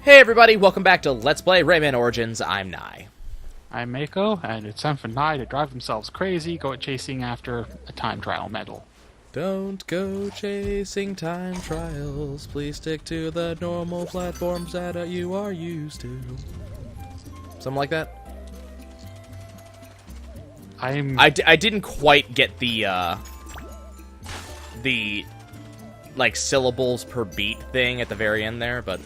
Hey everybody, welcome back to Let's Play Rayman Origins. I'm Nye. I'm Mako, and it's time for Nye to drive themselves crazy, go chasing after a time trial medal. Don't go chasing time trials. Please stick to the normal platforms that you are used to. Something like that? I didn't quite get the like, syllables per beat thing at the very end there, but...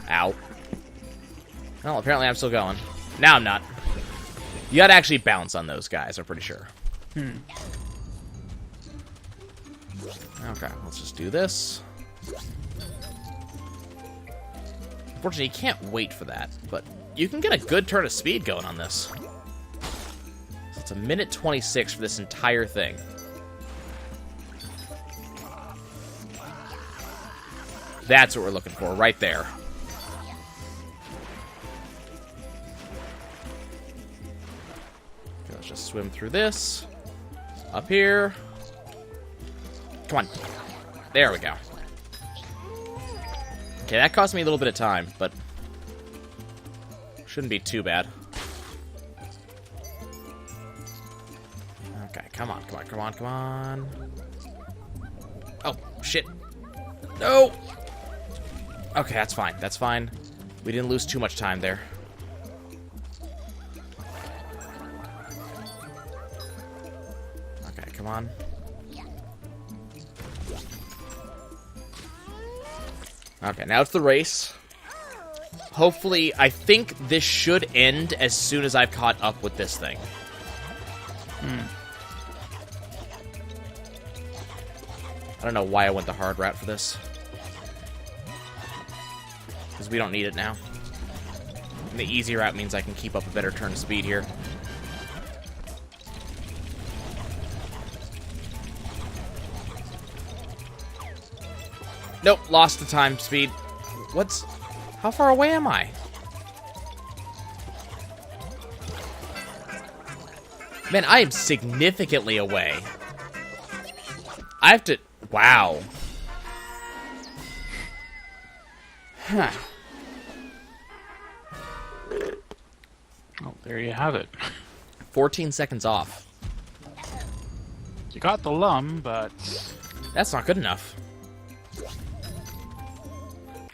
Ow. Well, apparently I'm still going. Now I'm not. You gotta actually bounce on those guys, I'm pretty sure. Okay, let's just do this. Unfortunately, you can't wait for that, but you can get a good turn of speed going on this. So it's a minute 26 for this entire thing. That's what we're looking for, right there. Okay, let's just swim through this. Up here. Come on. There we go. Okay, that cost me a little bit of time, but shouldn't be too bad. Okay, come on, come on, come on, come on. Oh, shit. No! Okay, that's fine, that's fine. We didn't lose too much time there. Okay, come on. Okay, now it's the race. Hopefully, I think this should end as soon as I've caught up with this thing. I don't know why I went the hard route for this. Because we don't need it now. And the easy route means I can keep up a better turn of speed here. Nope, lost the time speed. How far away am I? Man, I am significantly away. I have to... Wow. Huh. Oh, there you have it. 14 seconds off. You got the lum, but... That's not good enough.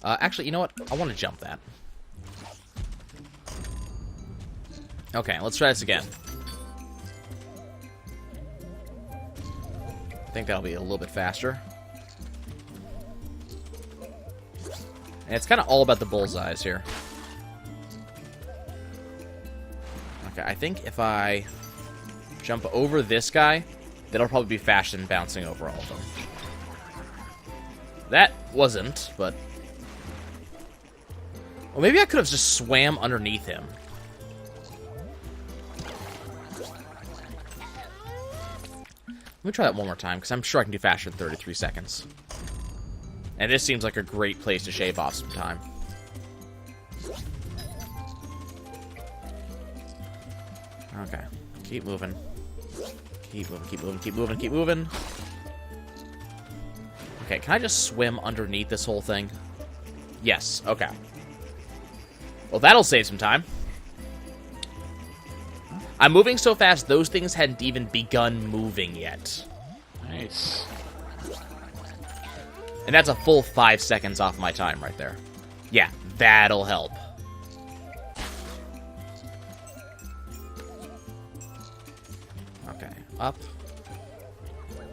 Actually, you know what? I want to jump that. Okay, let's try this again. I think that'll be a little bit faster. And it's kind of all about the bullseyes here. Okay, I think if I jump over this guy, that'll probably be faster than bouncing over all of them. That wasn't, but... Well, maybe I could have just swam underneath him. Let me try that one more time, because I'm sure I can do faster than 33 seconds. And this seems like a great place to shave off some time. Okay. Keep moving. Keep moving, keep moving, keep moving, keep moving. Okay, can I just swim underneath this whole thing? Yes, okay. Well, that'll save some time. I'm moving so fast, those things hadn't even begun moving yet. Nice. And that's a full 5 seconds off my time right there. Yeah, that'll help. Okay, up.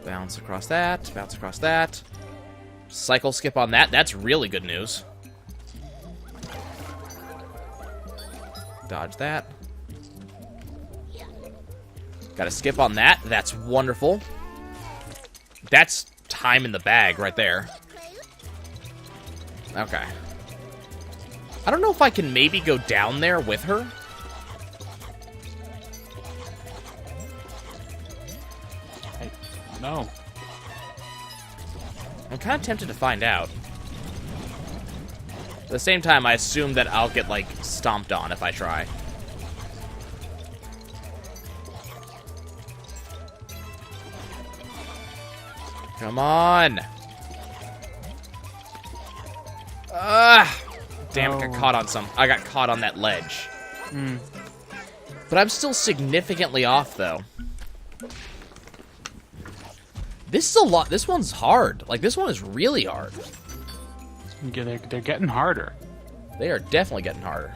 Bounce across that, bounce across that. Cycle skip on that, that's really good news. Dodge that. Gotta skip on that. That's wonderful. That's time in the bag right there. Okay. I don't know if I can maybe go down there with her. No. I'm kind of tempted to find out. At the same time, I assume that I'll get, like, stomped on if I try. Come on! Ah! Damn it, Oh. I got caught on that ledge. But I'm still significantly off, though. This is a lot. This one's hard. Like, this one is really hard. Yeah, they're getting harder. They are definitely getting harder.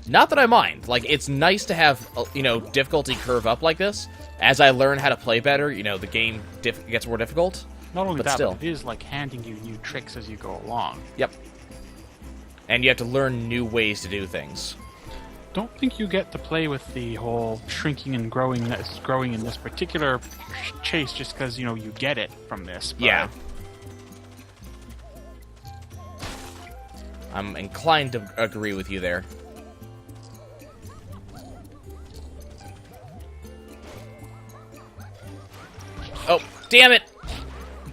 Not that I mind. Like, it's nice to have, you know, difficulty curve up like this. As I learn how to play better, you know, the game gets more difficult. Not only But that, still. but it is like handing you new tricks as you go along. Yep. And you have to learn new ways to do things. Don't think you get to play with the whole shrinking and growing that's growing in this particular chase just because, you know, you get it from this. But Yeah. I'm inclined to agree with you there. Oh, damn it!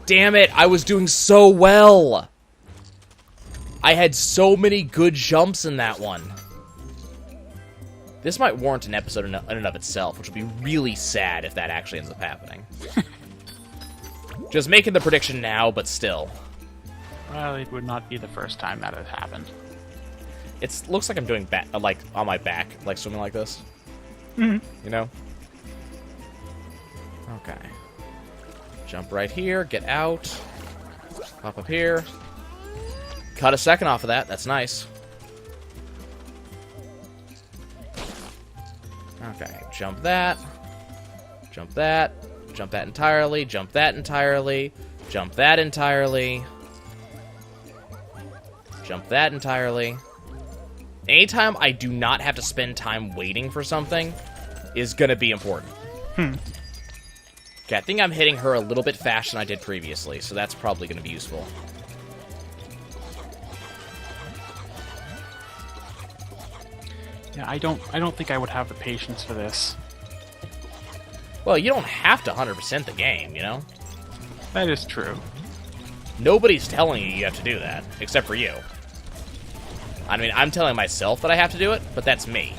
Damn it, I was doing so well! I had so many good jumps in that one. This might warrant an episode in and of itself, which would be really sad if that actually ends up happening. Just making the prediction now, but still. Well, it would not be the first time that had happened. It looks like I'm doing like on my back, like swimming like this. Mhm. You know? Okay. Jump right here, get out. Pop up here. Cut a second off of that, that's nice. Okay, jump that. Jump that. Jump that entirely. Jump that entirely. Jump that entirely. Jump that entirely. Anytime I do not have to spend time waiting for something is going to be important. Okay, I think I'm hitting her a little bit faster than I did previously, so that's probably going to be useful. Yeah, I don't think I would have the patience for this. Well, you don't have to 100% the game, you know? That is true. Nobody's telling you you have to do that, except for you. I mean, I'm telling myself that I have to do it, but that's me.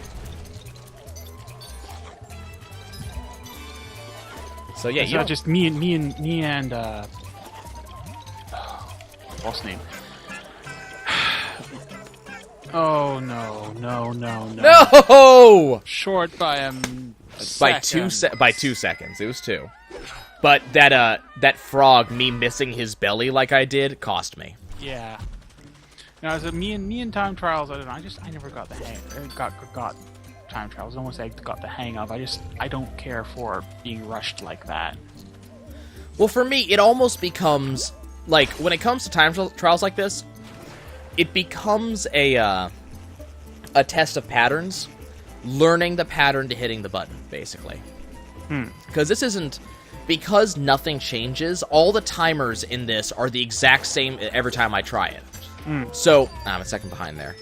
So yeah, It's you not don't... just me and what's his name? Oh no. No! Short by a By 2 seconds. It was 2. But that frog, me missing his belly like I did, cost me. Yeah. Now, as a me and time trials, I don't know. I never got the hang. Got time trials. Almost I got the hang of. I don't care for being rushed like that. Well, for me, it almost becomes like when it comes to time trials like this, it becomes a test of patterns, learning the pattern to hitting the button, basically. Because this isn't... Because nothing changes, all the timers in this are the exact same every time I try it. So, I'm a second behind there.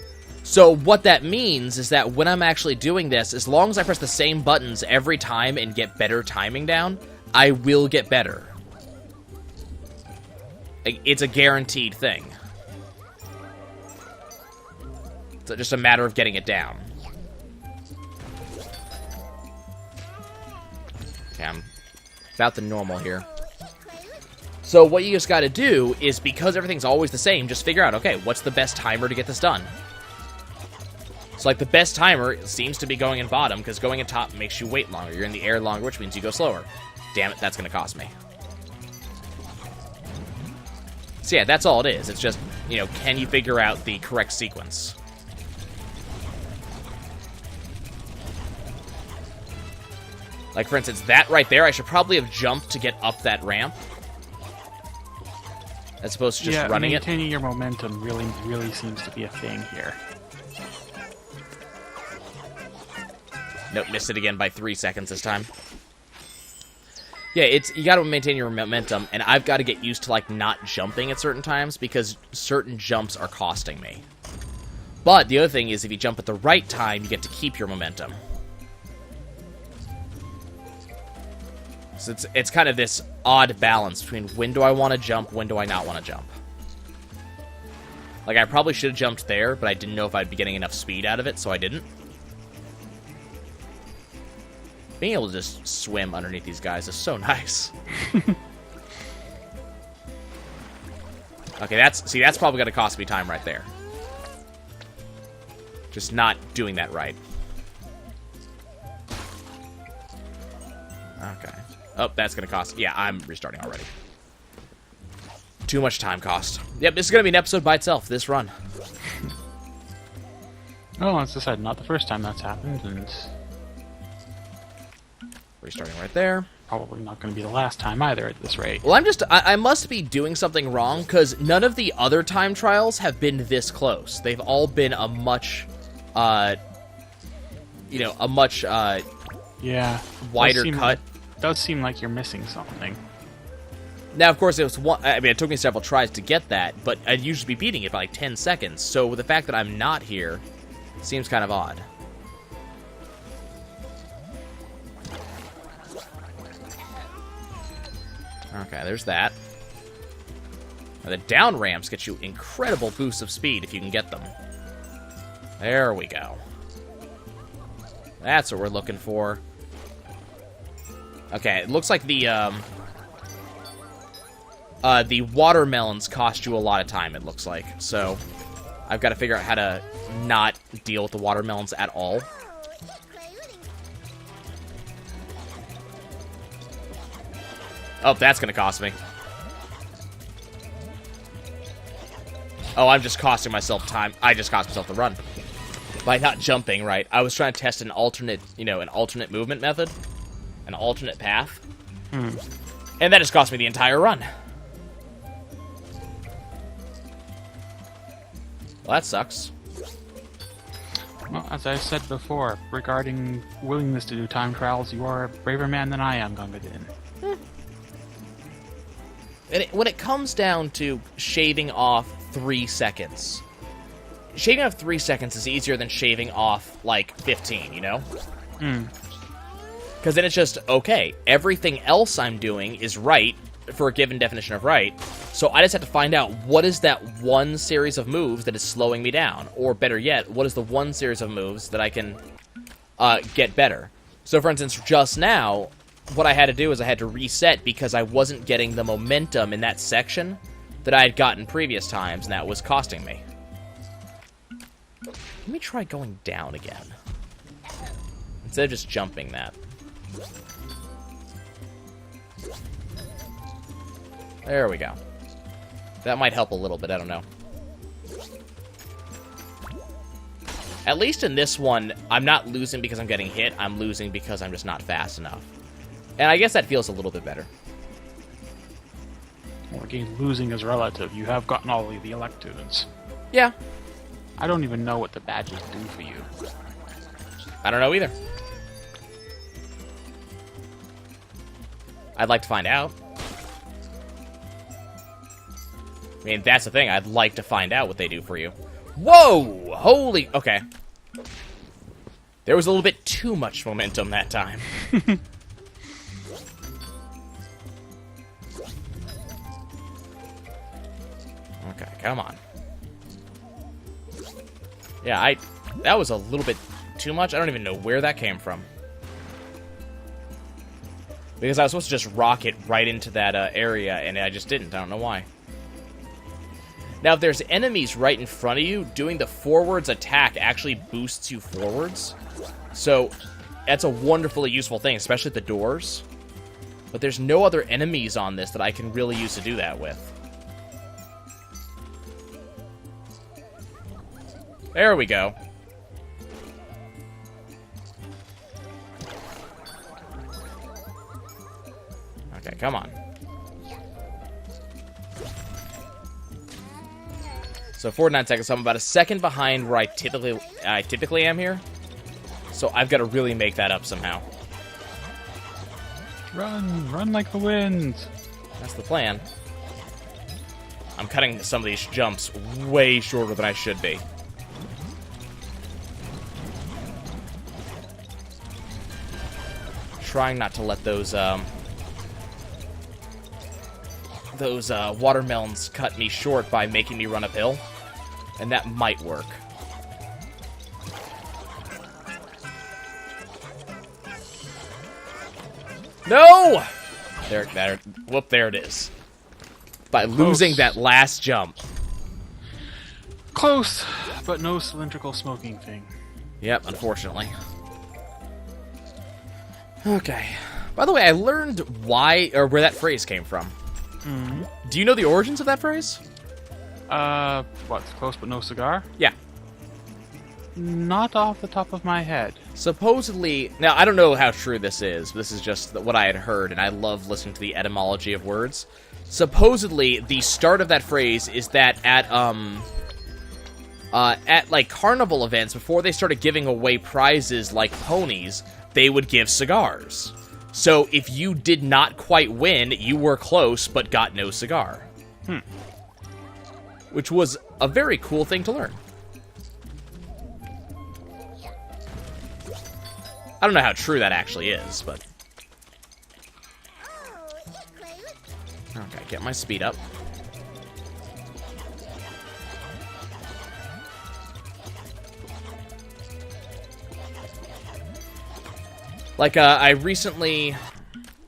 So what that means is that when I'm actually doing this, as long as I press the same buttons every time and get better timing down, I will get better. It's a guaranteed thing. It's just a matter of getting it down. Okay, I'm about the normal here. So what you just got to do is, because everything's always the same, just figure out, okay, what's the best timer to get this done? So, like, the best timer seems to be going in bottom, because going in top makes you wait longer. You're in the air longer, which means you go slower. Damn it, that's going to cost me. So yeah, that's all it is. It's just, you know, can you figure out the correct sequence? Like, for instance, that right there, I should probably have jumped to get up that ramp, as opposed to just running it. Maintaining your momentum really seems to be a thing here. Nope, missed it again by 3 seconds this time. Yeah, you gotta maintain your momentum, and I've got to get used to, like, not jumping at certain times, because certain jumps are costing me. But the other thing is, if you jump at the right time, you get to keep your momentum. So it's kind of this odd balance between when do I want to jump, when do I not want to jump. Like, I probably should have jumped there, but I didn't know if I'd be getting enough speed out of it, so I didn't. Being able to just swim underneath these guys is so nice. Okay, that's probably going to cost me time right there. Just not doing that right. Okay. Oh, that's going to cost... Yeah, I'm restarting already. Too much time cost. Yep, this is going to be an episode by itself, this run. Oh, as I said, not the first time that's happened, and... Restarting right there. Probably not going to be the last time either at this rate. Well, I must be doing something wrong, because none of the other time trials have been this close. They've all been a much, yeah, wider cut. Does seem like you're missing something. Now, of course, it was one. I mean, it took me several tries to get that, but I'd usually be beating it by like 10 seconds. So the fact that I'm not here seems kind of odd. Okay, there's that. Now, the down ramps get you incredible boosts of speed if you can get them. There we go. That's what we're looking for. Okay, it looks like the watermelons cost you a lot of time, it looks like. So, I've got to figure out how to not deal with the watermelons at all. Oh, that's going to cost me. Oh, I'm just costing myself time. I just cost myself the run. By not jumping, right? I was trying to test an alternate, an alternate movement method. An alternate path. And that just cost me the entire run. Well, that sucks. Well, as I said before, regarding willingness to do time trials, you are a braver man than I am, Gungadin. And when it comes down to shaving off 3 seconds, shaving off 3 seconds is easier than shaving off, like, 15, you know? Because then it's just, okay, everything else I'm doing is right for a given definition of right, so I just have to find out what is that one series of moves that is slowing me down, or better yet, what is the one series of moves that I can get better. So, for instance, just now, what I had to do is I had to reset because I wasn't getting the momentum in that section that I had gotten previous times, and that was costing me. Let me try going down again. Instead of just jumping that. There we go. That might help a little bit, I don't know. At least in this one, I'm not losing because I'm getting hit, I'm losing because I'm just not fast enough. And I guess that feels a little bit better. Well, again, losing is relative. You have gotten all of the electives. Yeah. I don't even know what the badges do for you. I don't know either. I'd like to find out. I mean, that's the thing. I'd like to find out what they do for you. Whoa! Holy... Okay. There was a little bit too much momentum that time. Okay, come on. Yeah, that was a little bit too much. I don't even know where that came from. Because I was supposed to just rocket right into that area, and I just didn't. I don't know why. Now, if there's enemies right in front of you, doing the forwards attack actually boosts you forwards. So, that's a wonderfully useful thing, especially at the doors. But there's no other enemies on this that I can really use to do that with. There we go. Okay, come on. So 49 seconds, so I'm about a second behind where I typically am here. So I've got to really make that up somehow. Run like the wind. That's the plan. I'm cutting some of these jumps way shorter than I should be. Trying not to let those watermelons cut me short by making me run uphill. And that might work. No! There it is. by losing that last jump. Close, but no cylindrical smoking thing. Yep, unfortunately. Okay. By the way, I learned why, or where that phrase came from. Mm-hmm. Do you know the origins of that phrase? What? Close but no cigar? Yeah. Not off the top of my head. Supposedly, now I don't know how true this is, but this is just what I had heard, and I love listening to the etymology of words. Supposedly, the start of that phrase is that at like carnival events, before they started giving away prizes like ponies, they would give cigars. So if you did not quite win, you were close but got no cigar. Which was a very cool thing to learn. I don't know how true that actually is, but... Okay, get my speed up. Like, I recently,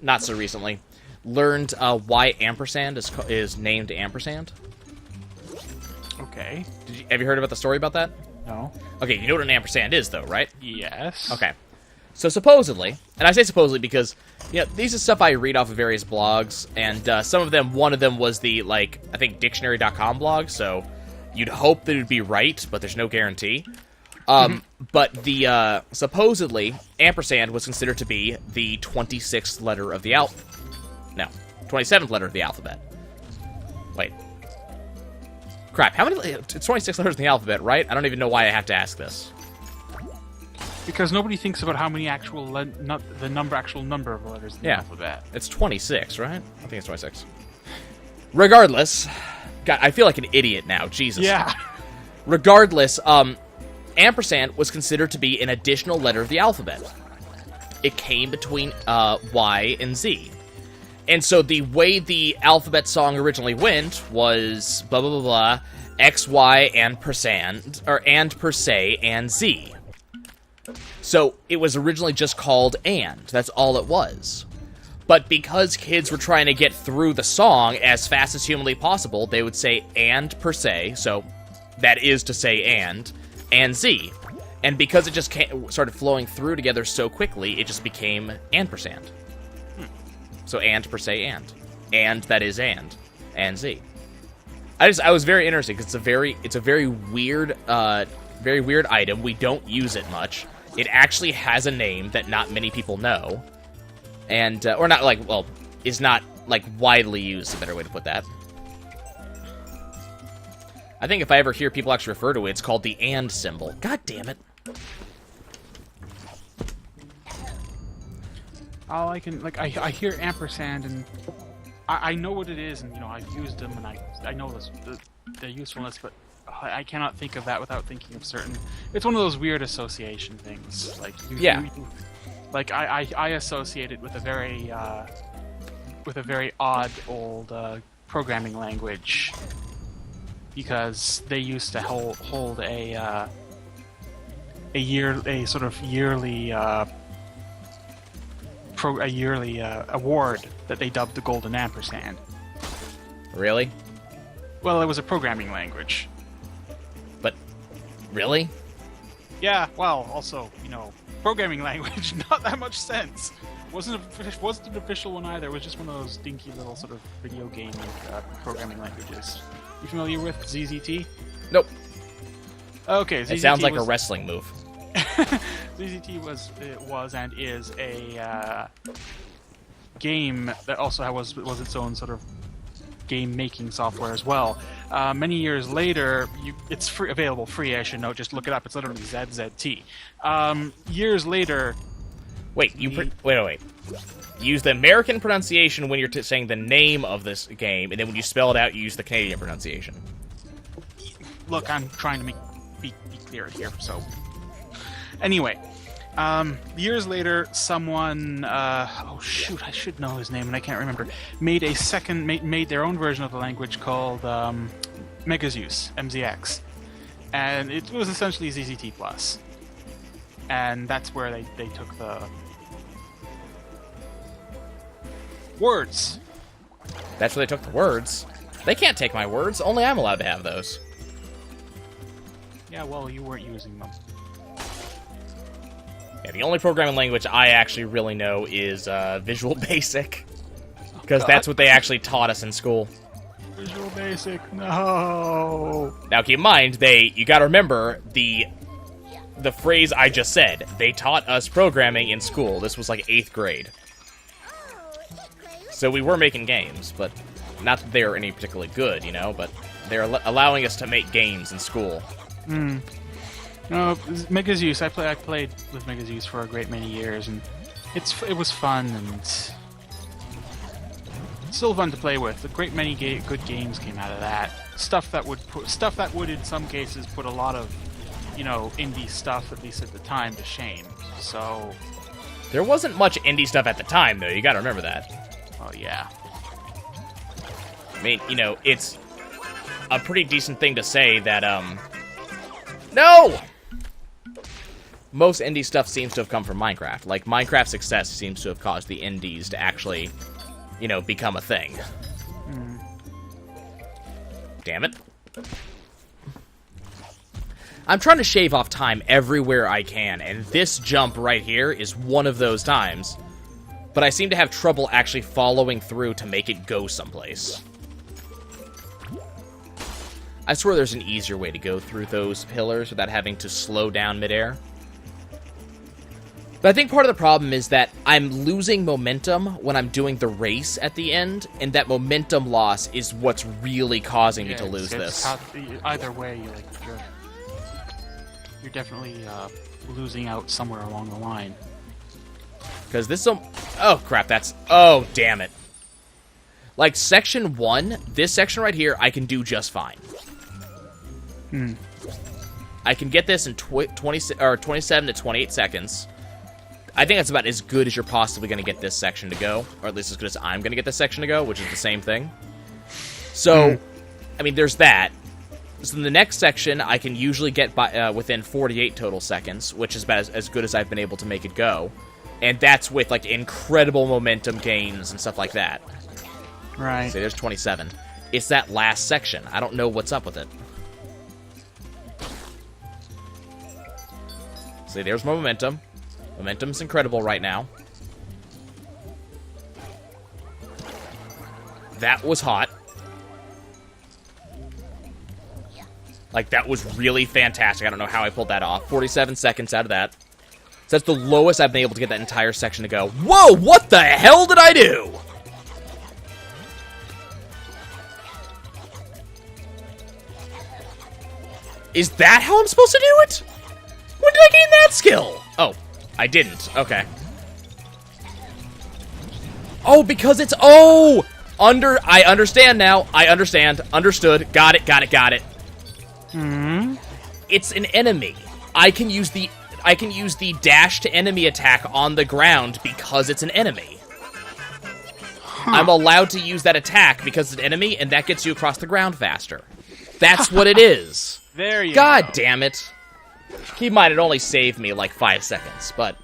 not so recently, learned why ampersand is named ampersand. Okay. Have you heard about the story about that? No. Okay, you know what an ampersand is, though, right? Yes. Okay. So supposedly, and I say supposedly because, you know, these are stuff I read off of various blogs, and some of them, one of them was the, like, I think dictionary.com blog, so you'd hope that it would be right, but there's no guarantee. But the, supposedly, ampersand was considered to be the 26th letter of the no, 27th letter of the alphabet. Wait. Crap, how many, it's 26 letters in the alphabet, right? I don't even know why I have to ask this. Because nobody thinks about how many actual, actual number of letters in the alphabet. It's 26, right? I think it's 26. Regardless, God, I feel like an idiot now, Jesus. Yeah. Regardless, ampersand was considered to be an additional letter of the alphabet. It came between Y and Z. And so the way the alphabet song originally went was blah, blah, blah, blah, X, Y, and percent, or and per se, and Z. So it was originally just called and. That's all it was. But because kids were trying to get through the song as fast as humanly possible, they would say and per se, so that is to say and Z. And because it just started flowing through together so quickly, it just became ampersand. So and per se and that is and Z. I was very interested because it's a very weird item. We don't use it much. It actually has a name that not many people know, and or not like is not like widely used. A better way to put that. I think if I ever hear people actually refer to it, it's called the and symbol. God damn it. All I can, like, I hear ampersand, and I know what it is, and, you know, I've used them, and I know the usefulness, but I cannot think of that without thinking of certain... It's one of those weird association things. Like, I associate it with a very odd old programming language, because they used to hold a sort of yearly award that they dubbed the Golden Ampersand. Really? Well, it was a programming language. But really? Yeah. Well, also, you know, programming language, not that much sense. Wasn't an official one either. It was just one of those dinky little sort of video game programming languages. You familiar with ZZT? Nope. Okay, ZZT it sounds like a wrestling move. ZZT was and is a game that also was its own sort of game-making software as well. Many years later, it's available free, I should note. Just look it up. It's literally ZZT. Years later... Wait, wait. Use the American pronunciation when you're saying the name of this game, and then when you spell it out, you use the Canadian pronunciation. Look, I'm trying to be clear here, so... Anyway, years later, someone, oh shoot, I should know his name and I can't remember, made their own version of the language called Megazeus, MZX, and it was essentially ZZT+. And that's where they took the words. That's where they took the words? They can't take my words. Only I'm allowed to have those. Yeah, well, you weren't using them. Yeah, the only programming language I actually really know is Visual Basic. Because that's what they actually taught us in school. Visual Basic, no. Now keep in mind, you gotta remember the phrase I just said. They taught us programming in school. This was like 8th grade. So we were making games, but not that they were any particularly good, you know, but they're allowing us to make games in school. Hmm. No, Mega Zeus. I played with Mega Zeus for a great many years, and it was fun and it's still fun to play with. A great many good games came out of that. Stuff that would in some cases put a lot of, you know, indie stuff, at least at the time, to shame. So there wasn't much indie stuff at the time, though. You got to remember that. Oh yeah. I mean, you know, it's a pretty decent thing to say that no. Most indie stuff seems to have come from Minecraft. Like, Minecraft's success seems to have caused the indies to actually, you know, become a thing. Mm. Damn it. I'm trying to shave off time everywhere I can, and this jump right here is one of those times. But I seem to have trouble actually following through to make it go someplace. I swear there's an easier way to go through those pillars without having to slow down midair. But I think part of the problem is that I'm losing momentum when I'm doing the race at the end, and that momentum loss is what's really causing me to lose this. Either way, you're definitely losing out somewhere along the line. Because this oh crap, oh damn it. Like section 1, this section right here, I can do just fine. Hmm. I can get this in 27 to 28 seconds. I think that's about as good as you're possibly going to get this section to go, or at least as good as I'm going to get this section to go, which is the same thing. So, I mean, there's that. So in the next section, I can usually get by within 48 total seconds, which is about as good as I've been able to make it go. And that's with, like, incredible momentum gains and stuff like that. Right. See, there's 27. It's that last section. I don't know what's up with it. See, there's my momentum. Momentum's incredible right now. That was hot. Like, that was really fantastic. I don't know how I pulled that off. 47 seconds out of that. So that's the lowest I've been able to get that entire section to go. Whoa, what the hell did I do? Is that how I'm supposed to do it? When did I gain that skill? Oh, I didn't. Okay. Oh, because it's... Oh! I understand now. I understand. Understood. Got it, got it, got it. Hmm? It's an enemy. I can use the dash to enemy attack on the ground because it's an enemy. Huh. I'm allowed to use that attack because it's an enemy, and that gets you across the ground faster. That's what it is. There you God go. damn it. Keep in mind, it only saved me like 5 seconds, but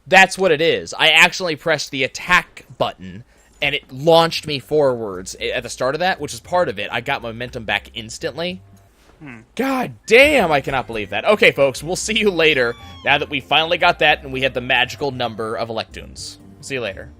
that's what it is. I actually pressed the attack button, and it launched me forwards at the start of that, which is part of it. I got momentum back instantly. God damn, I cannot believe that. Okay, folks, we'll see you later, now that we finally got that and we had the magical number of Electoons. See you later.